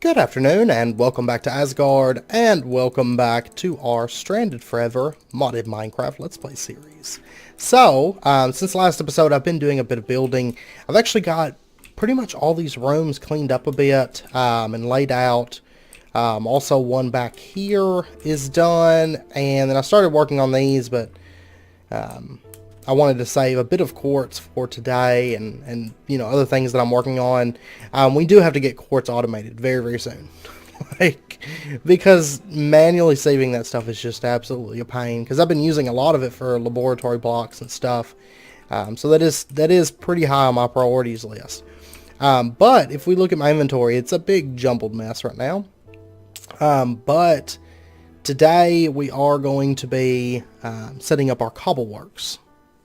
Good afternoon and welcome back to Asgard and welcome back to our Stranded Forever modded Minecraft Let's Play series. So, since last episode I've been doing a bit of building. I've actually got pretty much all these rooms cleaned up a bit and laid out. Also one back here is done, and then I started working on these, but I wanted to save a bit of quartz for today and you know, other things that I'm working on. We do have to get quartz automated very, very soon. Because manually saving that stuff is just absolutely a pain, because I've been using a lot of it for laboratory blocks and stuff. So that is pretty high on my priorities list. But if we look at my inventory, it's a big jumbled mess right now. But today we are going to be setting up our Cobbleworks.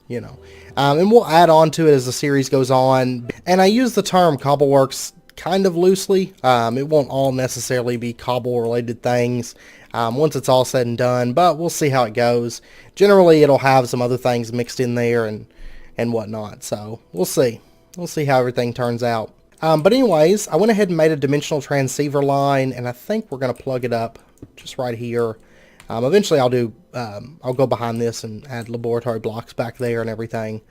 You know, and we'll add on to it as the series goes on. And I use the term Cobbleworks kind of loosely. It won't all necessarily be cobble related things once it's all said and done, but we'll see how it goes. Generally, it'll have some other things mixed in there and whatnot. So we'll see. We'll see how everything turns out. But anyways, I went ahead and made a dimensional transceiver line, and I think we're going to plug it up just right here. Eventually I'll go behind this and add laboratory blocks back there and everything.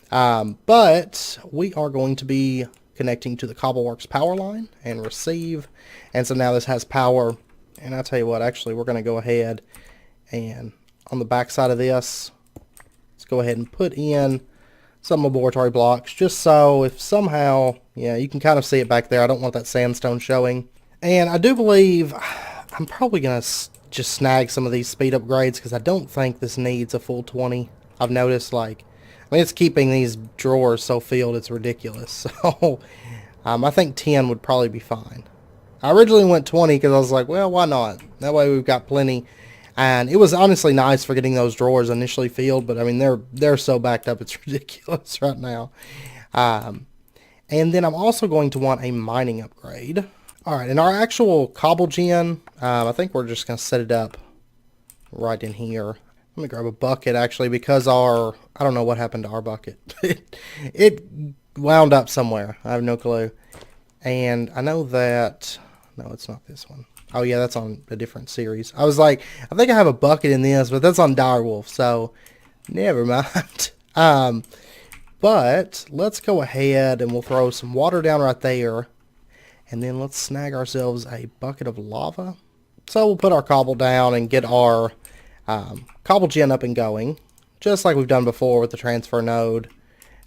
But we are going to be connecting to the Cobbleworks power line and receive. And so now this has power. And I tell you what, actually we're going to go ahead and on the back side of this, let's go ahead and put in some laboratory blocks, just so if somehow, yeah, you can kind of see it back there. I don't want that sandstone showing. And I do believe I'm probably going to just snag some of these speed upgrades, because I don't think this needs a full 20. I've noticed, like, I mean, it's keeping these drawers so filled it's ridiculous. So I think 10 would probably be fine. I originally went 20 because I was like, well, why not? That way we've got plenty. And it was honestly nice for getting those drawers initially filled, but I mean, they're so backed up it's ridiculous right now. And then I'm also going to want a mining upgrade. Alright, in our actual cobble gen, I think we're just going to set it up right in here. Let me grab a bucket, actually, because I don't know what happened to our bucket. It wound up somewhere. I have no clue. And I know that, no, it's not this one. Oh yeah, that's on a different series. I was like, I think I have a bucket in this, but that's on Direwolf, so never mind. But let's go ahead and we'll throw some water down right there. And then let's snag ourselves a bucket of lava. So we'll put our cobble down and get our cobble gen up and going, just like we've done before with the transfer node.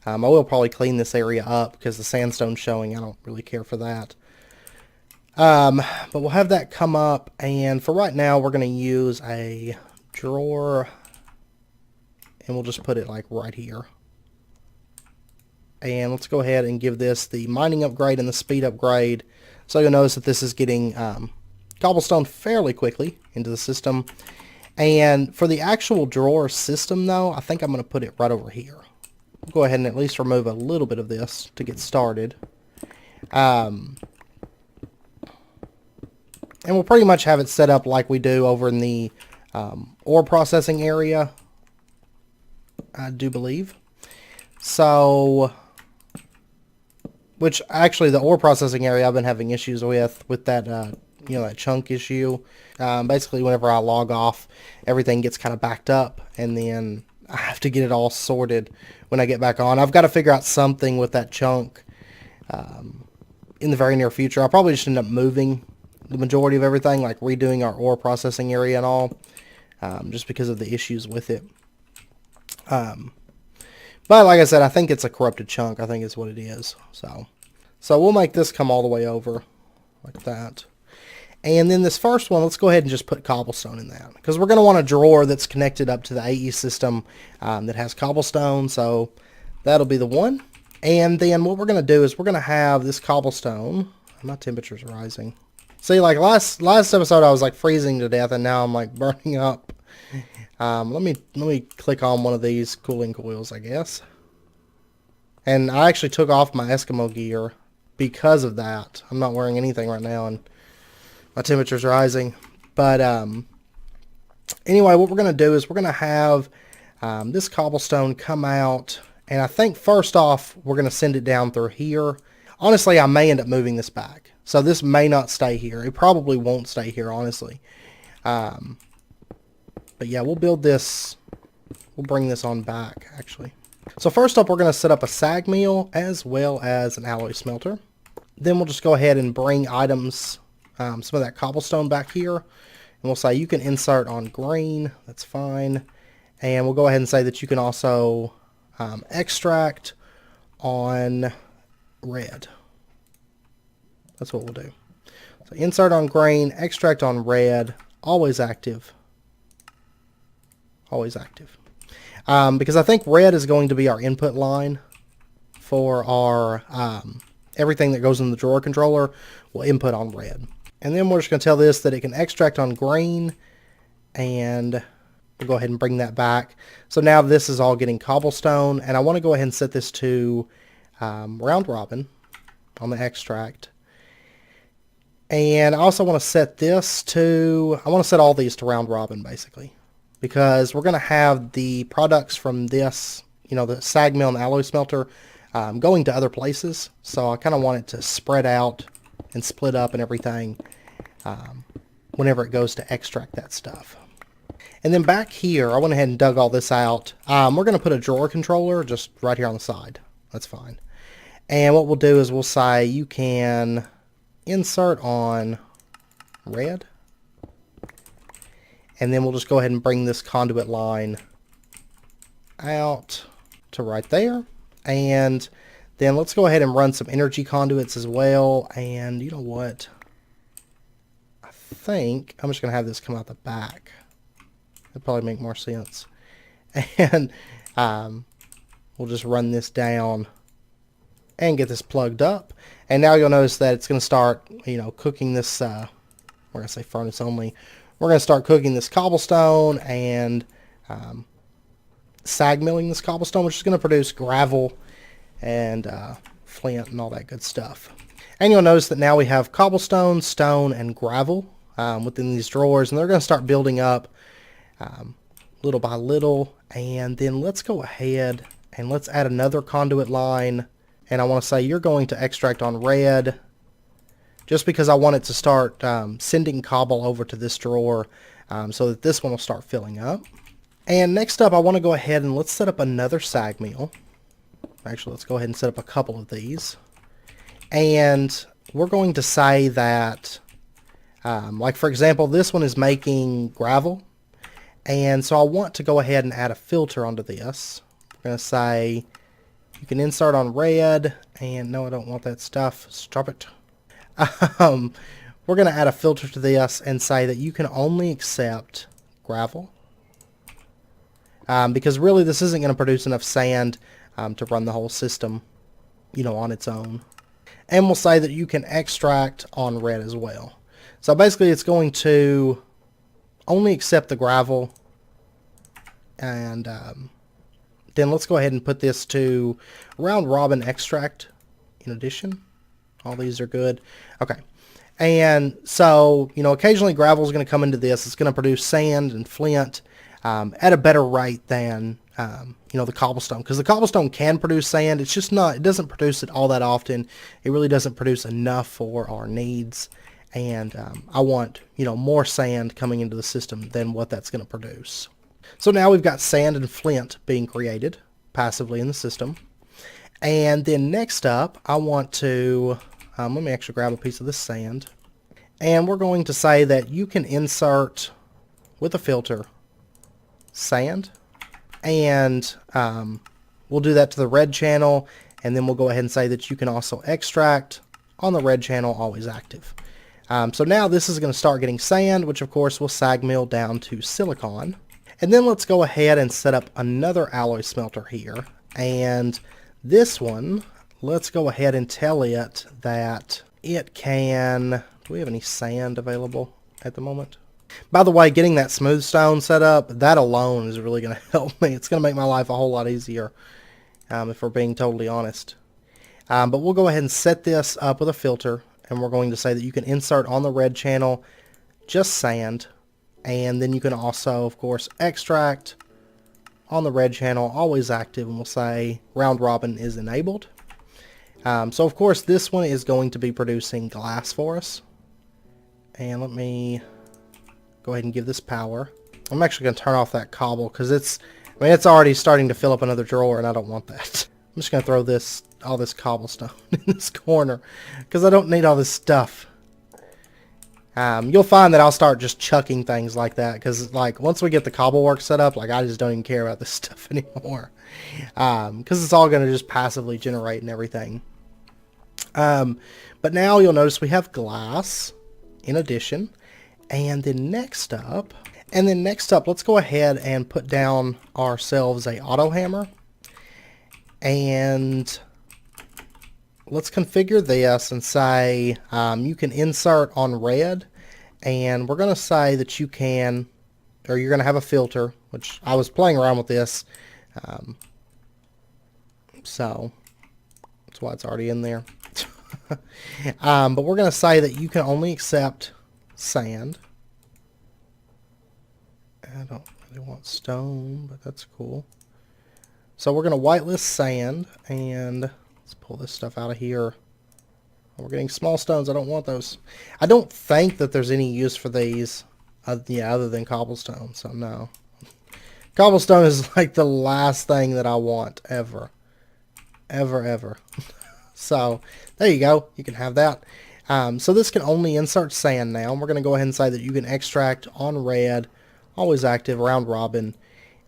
I will probably clean this area up because the sandstone's showing. I don't really care for that. But we'll have that come up, and for right now we're going to use a drawer, and we'll just put it like right here. And let's go ahead and give this the mining upgrade and the speed upgrade. So you'll notice that this is getting cobblestone fairly quickly into the system. And for the actual drawer system, though, I think I'm going to put it right over here. We'll go ahead and at least remove a little bit of this to get started. And we'll pretty much have it set up like we do over in the ore processing area, I do believe. So, which actually the ore processing area I've been having issues with that, you know, that chunk issue. Basically, whenever I log off, everything gets kind of backed up, and then I have to get it all sorted when I get back on. I've got to figure out something with that chunk in the very near future. I'll probably just end up moving the majority of everything, like redoing our ore processing area and all, just because of the issues with it. But like I said, I think it's a corrupted chunk. I think it's what it is. So we'll make this come all the way over like that. And then this first one, let's go ahead and just put cobblestone in that, because we're going to want a drawer that's connected up to the AE system that has cobblestone. So that'll be the one. And then what we're going to do is we're going to have this cobblestone. My temperature's rising. See, like last episode, I was like freezing to death, and now I'm like burning up. Let me click on one of these cooling coils, I guess. And I actually took off my Eskimo gear because of that. I'm not wearing anything right now, and my temperature's rising. But anyway, what we're going to do is we're going to have this cobblestone come out, and I think first off we're going to send it down through here. Honestly, I may end up moving this back. So this may not stay here. It probably won't stay here, honestly. But yeah, we'll build this. We'll bring this on back, actually. So first up, we're going to set up a sag mill as well as an alloy smelter. Then we'll just go ahead and bring items, some of that cobblestone back here. And we'll say you can insert on green. That's fine. And we'll go ahead and say that you can also extract on red. That's what we'll do. So insert on green, extract on red, always active. Always active. Because I think red is going to be our input line for our everything that goes in the drawer controller will input on red. And then we're just going to tell this that it can extract on green, and we'll go ahead and bring that back. So now this is all getting cobblestone, and I want to go ahead and set this to round robin on the extract. And I also want to set this to, I want to set all these to round robin basically, because we're going to have the products from this, you know, the sag mill and the alloy smelter going to other places. So I kind of want it to spread out and split up and everything whenever it goes to extract that stuff. And then back here, I went ahead and dug all this out. We're going to put a drawer controller just right here on the side. That's fine. And what we'll do is we'll say you can insert on red. And then we'll just go ahead and bring this conduit line out to right there. And then let's go ahead and run some energy conduits as well. And you know what? I think I'm just going to have this come out the back. That'd probably make more sense. And we'll just run this down and get this plugged up. And now you'll notice that it's going to start, you know, cooking this, we're going to say furnace only. We're going to start cooking this cobblestone and sag milling this cobblestone, which is going to produce gravel and flint and all that good stuff. And you'll notice that now we have cobblestone, stone, and gravel within these drawers, and they're going to start building up little by little. And then let's go ahead and let's add another conduit line. And I want to say you're going to extract on red, just because I want it to start sending cobble over to this drawer so that this one will start filling up. And next up, I want to go ahead and let's set up another sag mill. Actually, let's go ahead and set up a couple of these. And we're going to say that, like for example, this one is making gravel. And so I want to go ahead and add a filter onto this. We're going to say you can insert on red, and no, I don't want that stuff. Stop it. We're going to add a filter to this and say that you can only accept gravel. Because really this isn't going to produce enough sand to run the whole system, you know, on its own. And we'll say that you can extract on red as well. So basically it's going to only accept the gravel. And then let's go ahead and put this to round robin extract in addition. All these are good. Okay. And so, you know, occasionally gravel is going to come into this. It's going to produce sand and flint at a better rate than, you know, the cobblestone. Because the cobblestone can produce sand. It's just not, it doesn't produce it all that often. It really doesn't produce enough for our needs. And I want, you know, more sand coming into the system than what that's going to produce. So now we've got sand and flint being created passively in the system. And then next up, I want to, let me actually grab a piece of this sand. And we're going to say that you can insert with a filter sand. And we'll do that to the red channel. And then we'll go ahead and say that you can also extract on the red channel, always active. So now this is going to start getting sand, which of course will sag mill down to silicon. And then let's go ahead and set up another alloy smelter here. And this one, let's go ahead and tell it that it can, do we have any sand available at the moment? By the way, getting that smooth stone set up, that alone is really going to help me. It's going to make my life a whole lot easier, if we're being totally honest. But we'll go ahead and set this up with a filter. And we're going to say that you can insert on the red channel just sand. And then you can also, of course, extract on the red channel, always active. And we'll say round robin is enabled. So of course this one is going to be producing glass for us. And let me go ahead and give this power. I'm actually going to turn off that cobble because it's already starting to fill up another drawer and I don't want that. I'm just going to throw all this cobblestone in this corner because I don't need all this stuff. You'll find that I'll start just chucking things like that because like once we get the Cobbleworks set up, like I just don't even care about this stuff anymore because it's all going to just passively generate and everything. But now you'll notice we have glass in addition, and then next up, let's go ahead and put down ourselves a auto hammer, and let's configure this and say you can insert on red, and we're going to say that you can, or you're going to have a filter, which I was playing around with this, so that's why it's already in there. But we're going to say that you can only accept sand. I don't really want stone, but that's cool. So we're going to whitelist sand, and let's pull this stuff out of here. We're getting small stones. I don't want those. I don't think that there's any use for these other than cobblestone, so no. Cobblestone is like the last thing that I want ever. Ever. So there you go. You can have that. So this can only insert sand now. We're going to go ahead and say that you can extract on red, always active, round robin.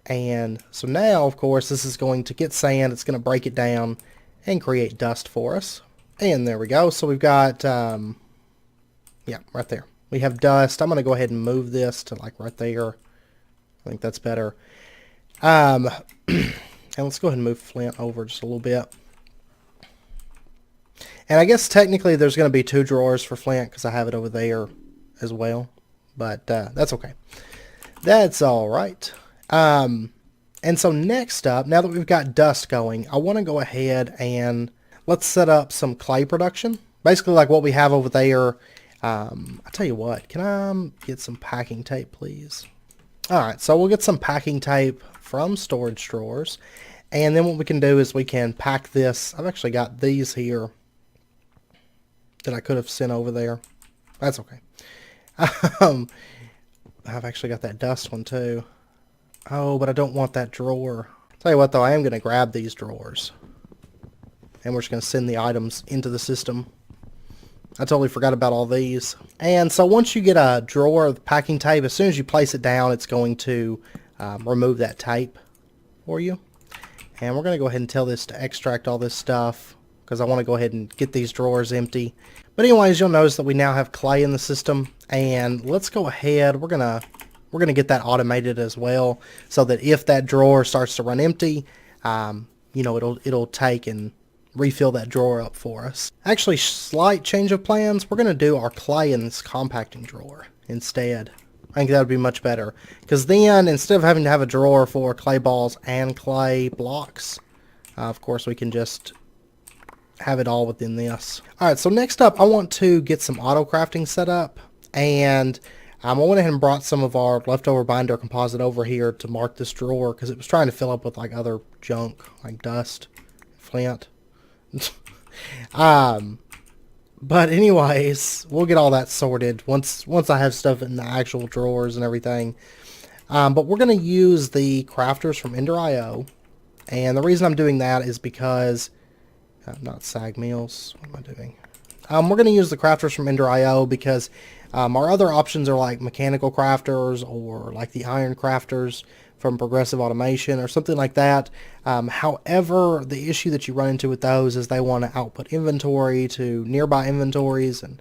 And so now, of course, this is going to get sand. It's going to break it down and create dust for us. And there we go. So we've got, yeah, right there. We have dust. I'm going to go ahead and move this to like right there. I think that's better. And let's go ahead and move flint over just a little bit. And I guess technically there's going to be 2 drawers for flint because I have it over there as well. But that's okay. That's all right. And so next up, now that we've got dust going, I want to go ahead and let's set up some clay production. Basically like what we have over there. I'll tell you what, can I get some packing tape, please? Alright, so we'll get some packing tape from storage drawers. And then what we can do is we can pack this. I've actually got these here that I could have sent over there. That's okay. I've actually got that dust one too. Oh, but I don't want that drawer. Tell you what though, I am going to grab these drawers. And we're just going to send the items into the system. I totally forgot about all these. And so once you get a drawer of packing tape, as soon as you place it down, it's going to remove that tape for you. And we're going to go ahead and tell this to extract all this stuff because I want to go ahead and get these drawers empty. But anyways, you'll notice that we now have clay in the system, and let's go ahead. We're gonna get that automated as well, so that if that drawer starts to run empty, you know, it'll take and refill that drawer up for us. Actually, slight change of plans. We're gonna do our clay in this compacting drawer instead. I think that would be much better, because then instead of having to have a drawer for clay balls and clay blocks, of course we can just have it all within this. Alright, so next up I want to get some auto crafting set up, and I went ahead and brought some of our leftover binder composite over here to mark this drawer because it was trying to fill up with like other junk like dust, flint. But anyways, we'll get all that sorted once I have stuff in the actual drawers and everything. But we're going to use the crafters from Ender.io, and the reason I'm doing that is because not sag meals. What am I doing? We're going to use the crafters from Ender.io because our other options are like mechanical crafters or like the iron crafters from Progressive Automation or something like that. However, the issue that you run into with those is they want to output inventory to nearby inventories, and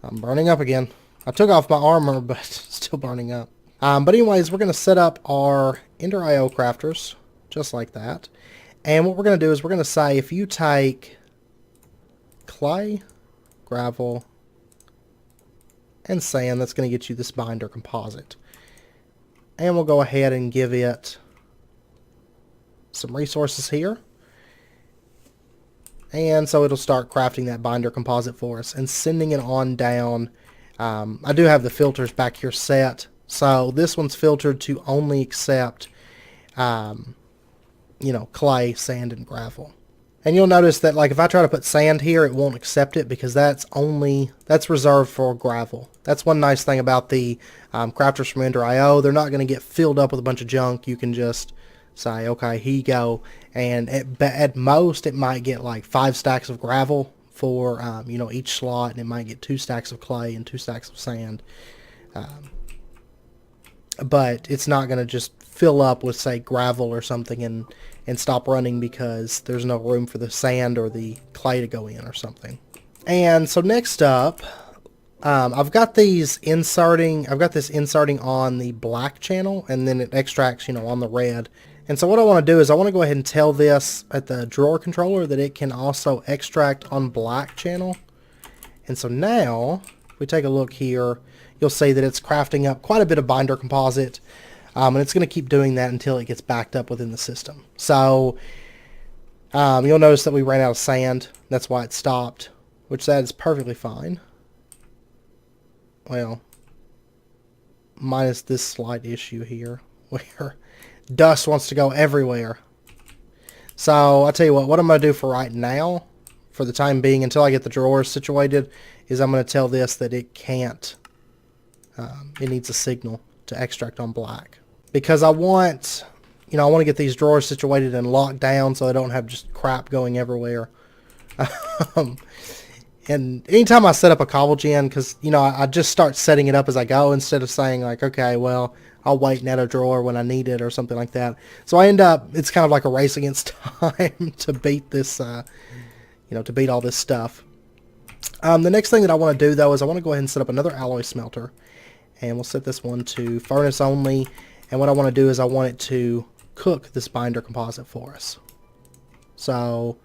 I'm burning up again. I took off my armor, but still burning up. But anyways, we're going to set up our Ender.io crafters just like that. And what we're going to do is we're going to say if you take clay, gravel, and sand, that's going to get you this binder composite. And we'll go ahead and give it some resources here. And so it'll start crafting that binder composite for us and sending it on down. I do have the filters back here set. So this one's filtered to only accept, you know, clay, sand, and gravel. And you'll notice that, like, if I try to put sand here, it won't accept it because that's reserved for gravel. That's one nice thing about the crafters from Ender.io. They're not going to get filled up with a bunch of junk. You can just say, okay, here you go. And at most, it might get like 5 stacks of gravel for, you know, each slot. And it might get 2 stacks of clay and 2 stacks of sand. But it's not going to just fill up with, say, gravel or something and stop running because there's no room for the sand or the clay to go in or something. And so next up, I've got this inserting on the black channel, and then it extracts, you know, on the red. And so what I want to do is I want to go ahead and tell this at the drawer controller that it can also extract on black channel. And so now, if we take a look here, you'll see that it's crafting up quite a bit of binder composite. And it's going to keep doing that until it gets backed up within the system. So you'll notice that we ran out of sand. That's why it stopped, which that is perfectly fine. Well, minus this slight issue here where dust wants to go everywhere. So I'll tell you what I'm going to do for right now, for the time being, until I get the drawers situated, is I'm going to tell this that it can't, it needs a signal to extract on black. Because I want to get these drawers situated and locked down so I don't have just crap going everywhere. And anytime I set up a cobble gen, because, you know, I just start setting it up as I go instead of saying, like, okay, well, I'll wait and add a drawer when I need it or something like that. So I end up, it's kind of like a race against time to beat this, to beat all this stuff. The next thing that I want to do, though, is I want to go ahead and set up another alloy smelter. And we'll set this one to furnace only. And what I want to do is I want it to cook this binder composite for us. So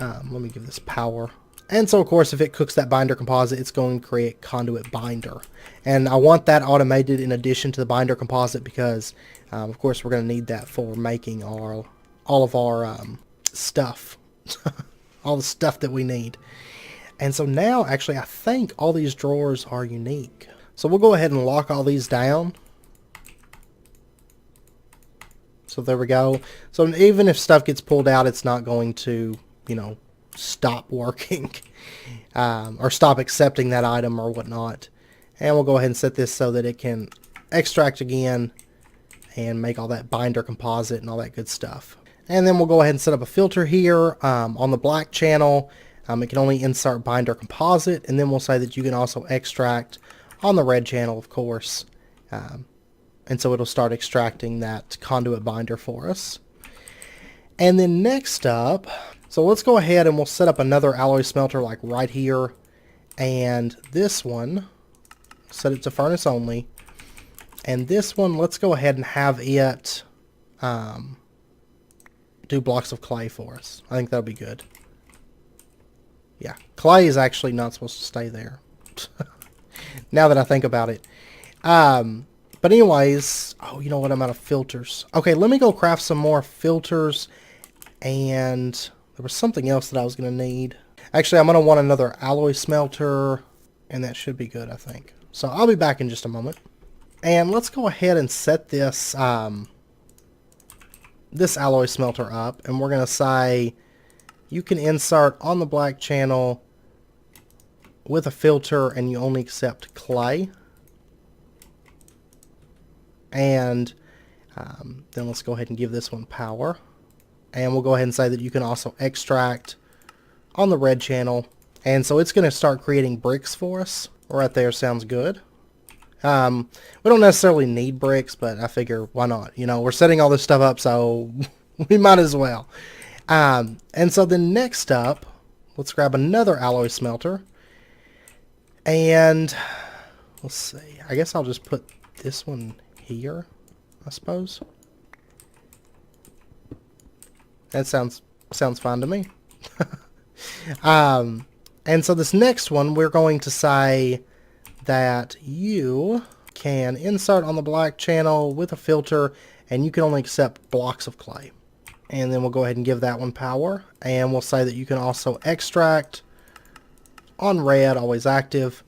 let me give this power. And so, of course, if it cooks that binder composite, it's going to create conduit binder. And I want that automated in addition to the binder composite because, of course, we're going to need that for making all of our stuff. All the stuff that we need. And so now, actually, I think all these drawers are unique. So we'll go ahead and lock all these down. So there we go. So even if stuff gets pulled out, it's not going to, you know, stop working or stop accepting that item or whatnot. And we'll go ahead and set this so that it can extract again and make all that binder composite and all that good stuff. And then we'll go ahead and set up a filter here on the black channel. It can only insert binder composite, and then we'll say that you can also extract on the red channel, of course. And so it'll start extracting that conduit binder for us. And then next up, so let's go ahead and we'll set up another alloy smelter like right here. And this one, set it to furnace only. And this one, let's go ahead and have it do blocks of clay for us. I think that'll be good. Yeah, clay is actually not supposed to stay there. Now that I think about it. But anyways, oh, you know what? I'm out of filters. Okay, let me go craft some more filters. And there was something else that I was going to need. Actually, I'm going to want another alloy smelter. And that should be good, I think. So I'll be back in just a moment. And let's go ahead and set this this alloy smelter up. And we're going to say you can insert on the black channel with a filter and you only accept clay. And then let's go ahead and give this one power. And we'll go ahead and say that you can also extract on the red channel. And so it's going to start creating bricks for us. Right there sounds good. We don't necessarily need bricks, but I figure why not? You know, we're setting all this stuff up, so we might as well. And so then next up, let's grab another alloy smelter. And let's see. I guess I'll just put this one here, I suppose. That sounds fine to me. And so this next one, we're going to say that you can insert on the black channel with a filter, and you can only accept blocks of clay. And then we'll go ahead and give that one power. And we'll say that you can also extract on red, always active.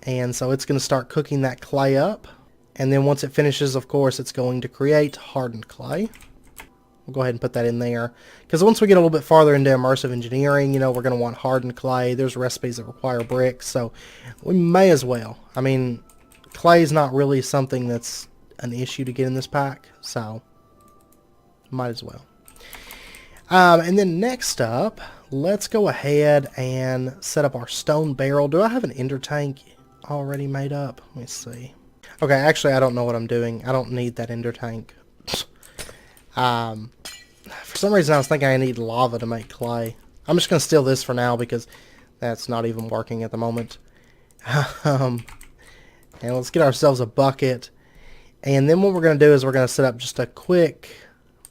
And so it's going to start cooking that clay up. And then once it finishes, of course, it's going to create hardened clay, We'll go ahead and put that in there. Because once we get a little bit farther into immersive engineering, you know, we're going to want hardened clay. There's recipes that require bricks, so we may as well. I mean, clay is not really something that's an issue to get in this pack, so might as well. And then next up, let's go ahead and set up our stone barrel. Do I have an ender tank already made up? Let me see. Okay, actually, I don't know what I'm doing. I don't need that ender tank. For some reason, I was thinking I need lava to make clay. I'm just going to steal this for now because that's not even working at the moment. And let's get ourselves a bucket. And then what we're going to do is we're going to set up just a quick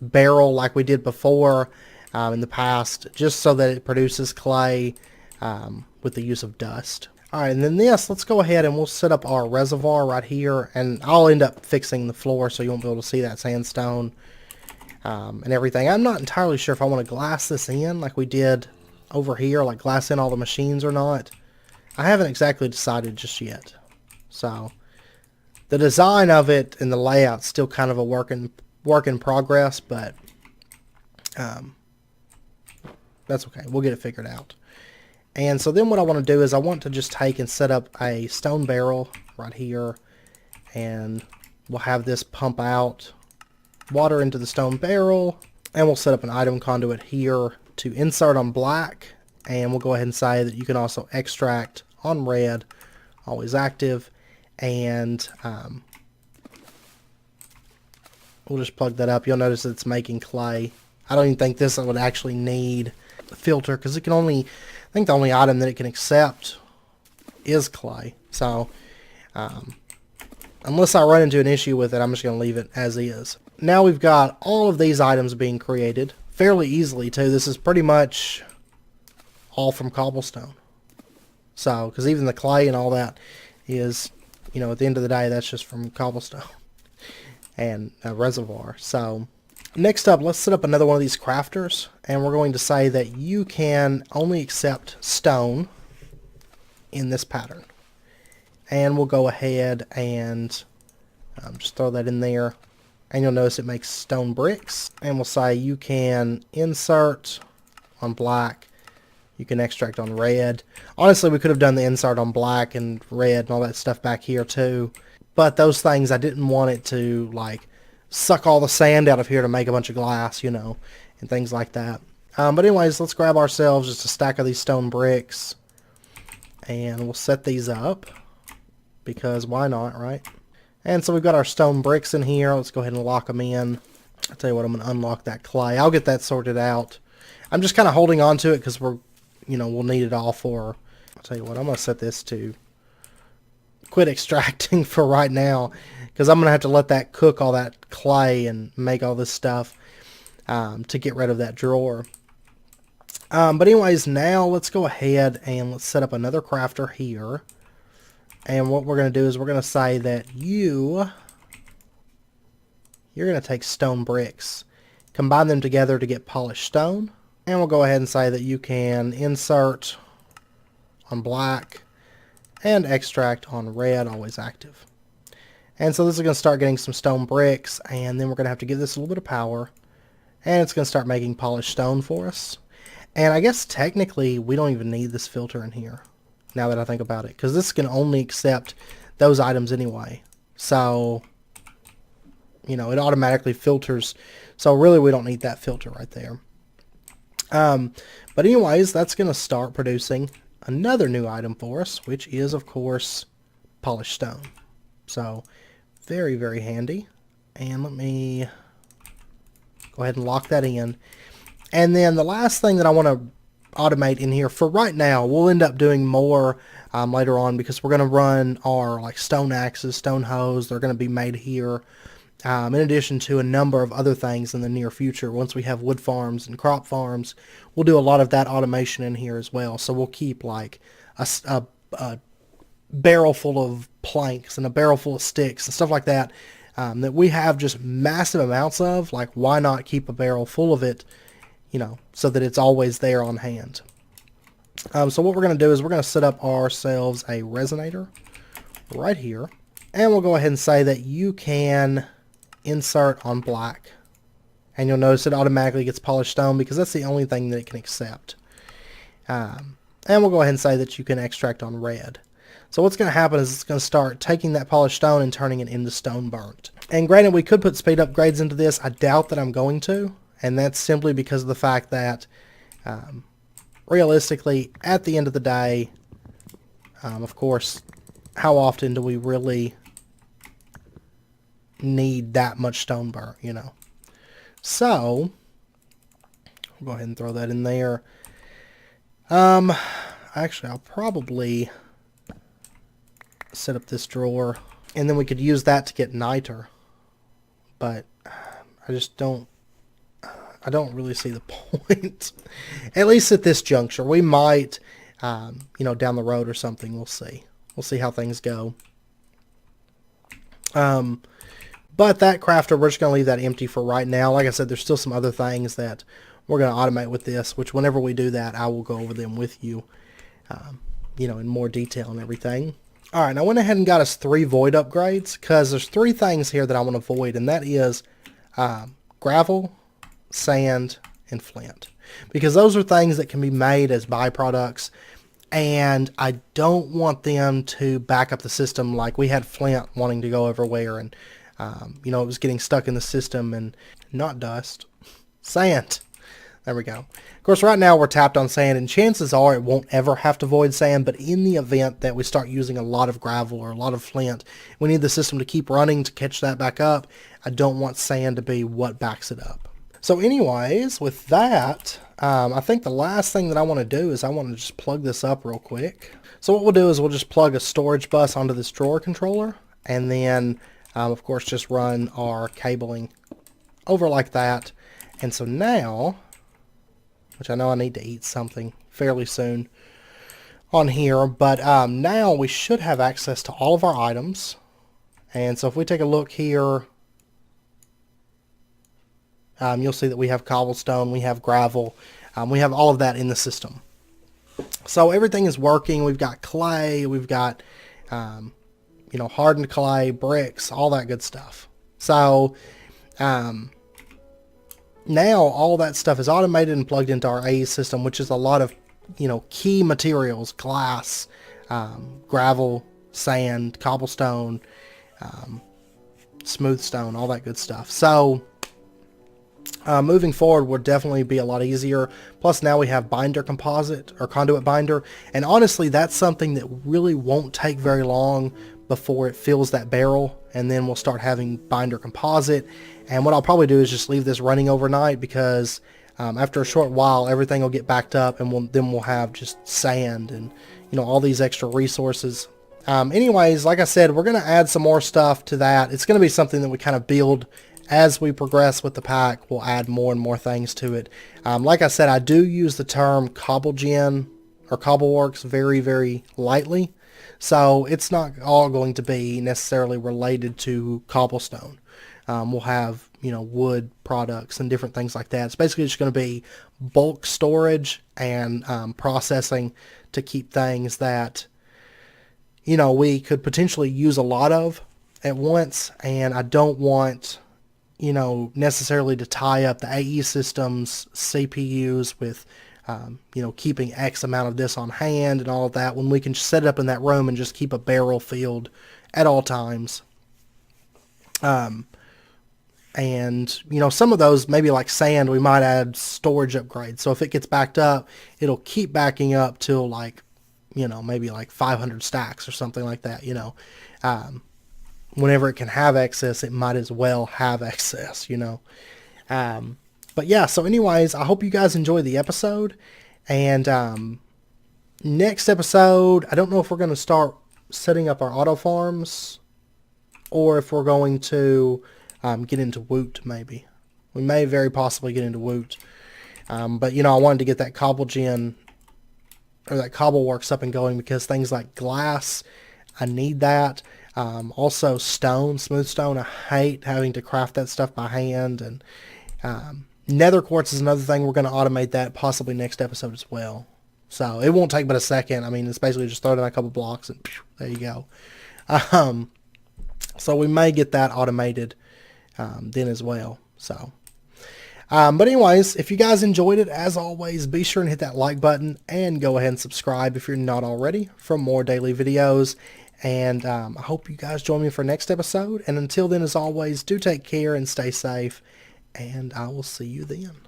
barrel like we did before in the past, just so that it produces clay with the use of dust. Alright, and then this, let's go ahead and we'll set up our reservoir right here, and I'll end up fixing the floor so you won't be able to see that sandstone and everything. I'm not entirely sure if I want to glass this in like we did over here, like glass in all the machines or not. I haven't exactly decided just yet. So the design of it and the layout's still kind of a work in progress, but that's okay. We'll get it figured out. And so then what I want to do is I want to just take and set up a stone barrel right here, and we'll have this pump out water into the stone barrel, and we'll set up an item conduit here to insert on black, and we'll go ahead and say that you can also extract on red, always active, and we'll just plug that up. You'll notice that it's making clay. I don't even think this would actually need a filter because it can only, I think the only item that it can accept is clay. So unless I run into an issue with it, I'm just going to leave it as is. Now we've got all of these items being created fairly easily too. This is pretty much all from cobblestone. So, because even the clay and all that is, you know, at the end of the day, that's just from cobblestone and a reservoir. So next up, let's set up another one of these crafters, and we're going to say that you can only accept stone in this pattern. And we'll go ahead and just throw that in there, and you'll notice it makes stone bricks. And we'll say you can insert on black, you can extract on red. Honestly, we could have done the insert on black and red and all that stuff back here too, but those things, I didn't want it to like suck all the sand out of here to make a bunch of glass, you know, and things like that. But anyways, let's grab ourselves just a stack of these stone bricks, and we'll set these up because why not, right? And so we've got our stone bricks in here. Let's go ahead and lock them in. I'll tell you what, I'm going to unlock that clay. I'll get that sorted out. I'm just kind of holding on to it because we'll need it all for, I'll tell you what, I'm going to set this to quit extracting for right now because I'm going to have to let that cook all that clay and make all this stuff to get rid of that drawer. But anyways, now let's go ahead and let's set up another crafter here. And what we're going to do is we're going to say that you're going to take stone bricks, combine them together to get polished stone. And we'll go ahead and say that you can insert on black and extract on red, always active. And so this is going to start getting some stone bricks, and then we're going to have to give this a little bit of power, and it's going to start making polished stone for us. And I guess technically we don't even need this filter in here, now that I think about it, because this can only accept those items anyway. So, you know, it automatically filters, so really we don't need that filter right there. But anyways, that's going to start producing another new item for us, which is, of course, polished stone. So, very, very handy. And let me go ahead and lock that in. And then the last thing that I want to automate in here for right now, we'll end up doing more later on because we're going to run our like stone axes, stone hoes. They're going to be made here. In addition to a number of other things in the near future. Once we have wood farms and crop farms, we'll do a lot of that automation in here as well. So we'll keep like a barrel full of planks and a barrel full of sticks and stuff like that that we have just massive amounts of. Like, why not keep a barrel full of it, you know, so that it's always there on hand. So what we're going to do is we're going to set up ourselves a resonator right here. And we'll go ahead and say that you can insert on black And you'll notice it automatically gets polished stone because that's the only thing that it can accept. And we'll go ahead and say that you can extract on red. So what's going to happen is it's going to start taking that polished stone and turning it into stone burnt. And granted, we could put speed upgrades into this. I doubt that I'm going to. And that's simply because of the fact that realistically, at the end of the day, of course, how often do we really need that much stone burnt, you know? So, I'll go ahead and throw that in there. Actually, I'll probably set up this drawer, and then we could use that to get niter. But I just don't really see the point. At least at this juncture. We might, you know, down the road or something. We'll see. We'll see how things go. But that crafter, we're just going to leave that empty for right now. Like I said, there's still some other things that we're going to automate with this, which whenever we do that, I will go over them with you, you know, in more detail and everything. All right, I went ahead and got us 3 void upgrades because there's 3 things here that I want to void, and that is gravel, sand, and flint. Because those are things that can be made as byproducts, and I don't want them to back up the system like we had flint wanting to go everywhere, and you know, it was getting stuck in the system, and not dust, sand. There we go. Of course, right now we're tapped on sand, and chances are it won't ever have to void sand, but in the event that we start using a lot of gravel or a lot of flint, we need the system to keep running to catch that back up. I don't want sand to be what backs it up. So anyways, with that, I think the last thing that I want to do is I want to just plug this up real quick. So what we'll do is we'll just plug a storage bus onto this drawer controller, and then of course just run our cabling over like that. And so now, which I know I need to eat something fairly soon on here, but now we should have access to all of our items. And so if we take a look here, you'll see that we have cobblestone, we have gravel, we have all of that in the system. So everything is working. We've got clay, we've got you know, hardened clay, bricks, all that good stuff. So now all that stuff is automated and plugged into our AE system, which is a lot of, you know, key materials: glass, gravel, sand, cobblestone, smooth stone, all that good stuff. So moving forward would definitely be a lot easier. Plus now we have binder composite or conduit binder, and honestly that's something that really won't take very long before it fills that barrel, and then we'll start having binder composite. And what I'll probably do is just leave this running overnight, because after a short while everything will get backed up, and then we'll have just sand and, you know, all these extra resources. Anyways, like I said, we're going to add some more stuff to that. It's going to be something that we kind of build as we progress with the pack. We'll add more and more things to it. Like I said, I do use the term CobbleGen or Cobbleworks very, very lightly. So it's not all going to be necessarily related to cobblestone. We'll have, you know, wood products and different things like that. It's basically just going to be bulk storage and processing to keep things that, you know, we could potentially use a lot of at once. And I don't want, you know, necessarily to tie up the AE systems, CPUs with, you know, keeping X amount of this on hand and all of that, when we can set it up in that room and just keep a barrel filled at all times. And, you know, some of those, maybe like sand, we might add storage upgrades. So if it gets backed up, it'll keep backing up till like, you know, maybe like 500 stacks or something like that, you know. Whenever it can have excess, it might as well have excess, you know. But yeah, so anyways, I hope you guys enjoy the episode. And next episode, I don't know if we're going to start setting up our auto farms or if we're going to get into Woot, maybe. We may very possibly get into Woot. But, you know, I wanted to get that CobbleGen or that Cobbleworks up and going, because things like glass, I need that. Also stone, smooth stone, I hate having to craft that stuff by hand. And nether quartz is another thing. We're going to automate that possibly next episode as well. So it won't take but a second. I mean, it's basically just throw down a couple blocks and phew, there you go. So we may get that automated then as well. So But anyways, if you guys enjoyed it, as always, be sure and hit that like button and go ahead and subscribe if you're not already for more daily videos. And I hope you guys join me for next episode. And until then, as always, do take care and stay safe. And I will see you then.